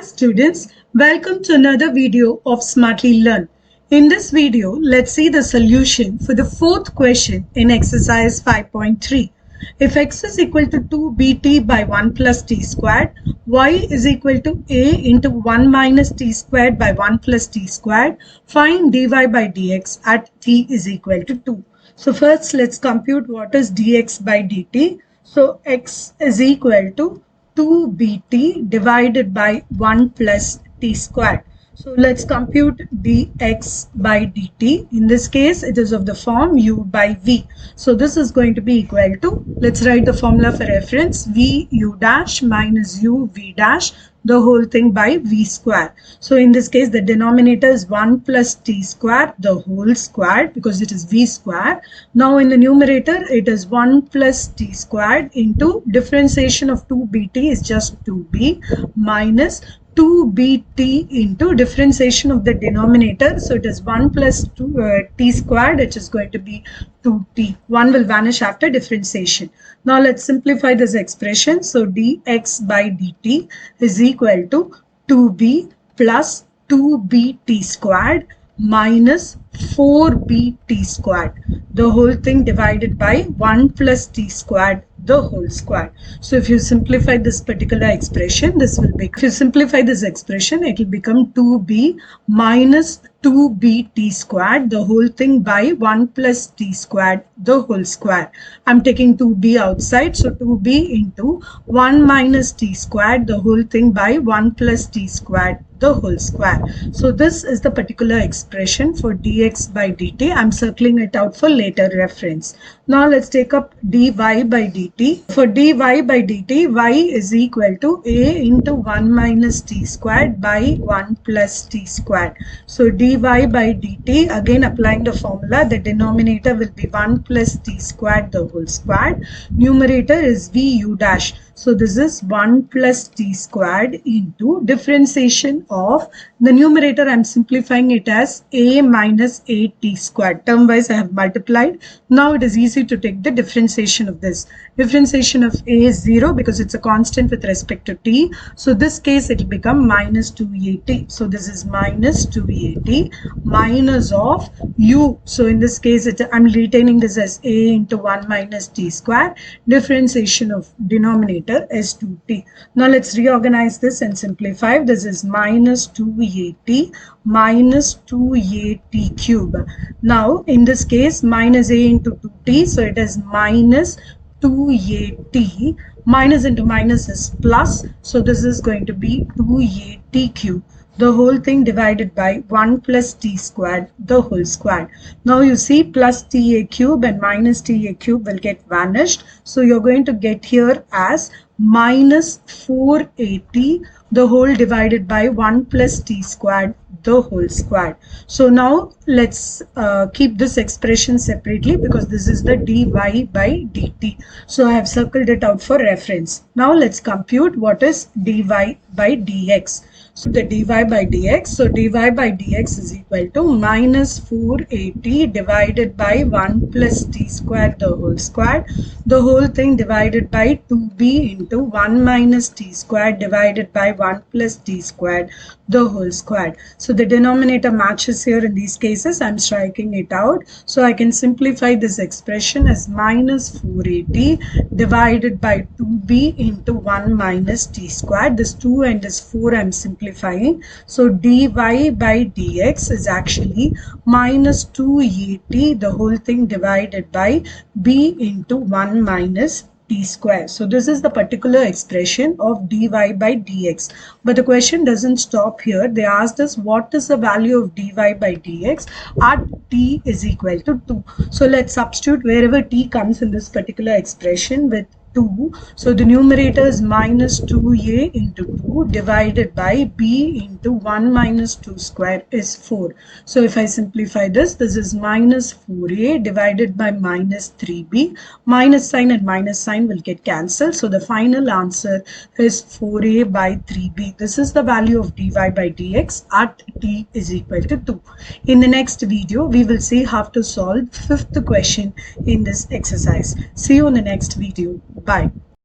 Hi students, welcome to another video of Smartly Learn. In this video, let's see the solution for the fourth question in exercise 5.3. If x is equal to 2bt by 1 plus t squared, y is equal to a into 1 minus t squared by 1 plus t squared, find dy by dx at t is equal to 2. So first let's compute what is dx by dt. So x is equal to 2bt divided by 1 plus t squared. So let's compute dx by dt. In this case, it is of the form u by v. So this is going to be equal to, let's write the formula for reference, v u dash minus u v dash, the whole thing by v square. So in this case, the denominator is 1 plus t square, the whole square, because it is v square. Now in the numerator, it is 1 plus t squared into differentiation of 2bt is just 2b minus 2bt into differentiation of the denominator. So it is 1 plus t squared, which is going to be 2t. 1 will vanish after differentiation. Now let's simplify this expression. So dx by dt is equal to 2b plus 2bt squared minus 4bt squared, the whole thing divided by 1 plus t squared, the whole square. So if you simplify this particular expression, this will be, if you simplify this expression, it will become 2b minus 2bt squared, the whole thing by 1 plus t squared, the whole square. I'm taking 2b outside, so 2b into 1 minus t squared, the whole thing by 1 plus t squared, the whole square. So this is the particular expression for dx by dt. I'm circling it out for later reference. Now let's take up dy by dt. For dy by dt, y is equal to a into 1 minus t squared by 1 plus t squared. So dy by dt, again applying the formula, the denominator will be 1 plus t squared, the whole squared. Numerator is v u dash. So this is 1 plus t squared into differentiation of the numerator. I'm simplifying it as a minus a t squared. Term wise I have multiplied. Now it is easy to take the differentiation of this. Differentiation of a is 0 because it's a constant with respect to t. So this case it will become minus 2at. So this is minus 2at minus of u. So in this case I'm retaining this as a into 1 minus t squared. Differentiation of denominator is 2t. Now let's reorganize this and simplify. This is minus 2at minus 2at cube. Now in this case minus a into 2t, so it is minus 2at, minus into minus is plus, so this is going to be 2at cube, the whole thing divided by 1 plus t squared, the whole square. Now you see plus ta cube and minus ta cube will get vanished. So you're going to get here as minus 4at, the whole divided by 1 plus t squared, the whole square. So now let's keep this expression separately because this is the dy by dt. So I have circled it out for reference. Now let's compute what is dy by dx. So the dy by dx, so dy by dx is equal to minus 4at divided by 1 plus t squared, the whole square, the whole thing divided by 2b into 1 minus t squared divided by 1 plus t squared, the whole square. So the denominator matches here in these cases. I'm striking it out. So I can simplify this expression as minus 4at divided by 2b into 1 minus t squared. This 2 and this 4 I'm simplifying. So dy by dx is actually minus 2at, the whole thing divided by b into 1 minus t square. So this is the particular expression of dy by dx. But the question doesn't stop here. They asked us what is the value of dy by dx at t is equal to 2. So let's substitute wherever t comes in this particular expression with 2. So the numerator is minus 2a into 2 divided by b into 1 minus 2 square is 4. So if I simplify this, this is minus 4a divided by minus 3b. Minus sign and minus sign will get cancelled. So the final answer is 4a by 3b. This is the value of dy by dx at t is equal to 2. In the next video, we will see how to solve fifth question in this exercise. See you in the next video. Bye.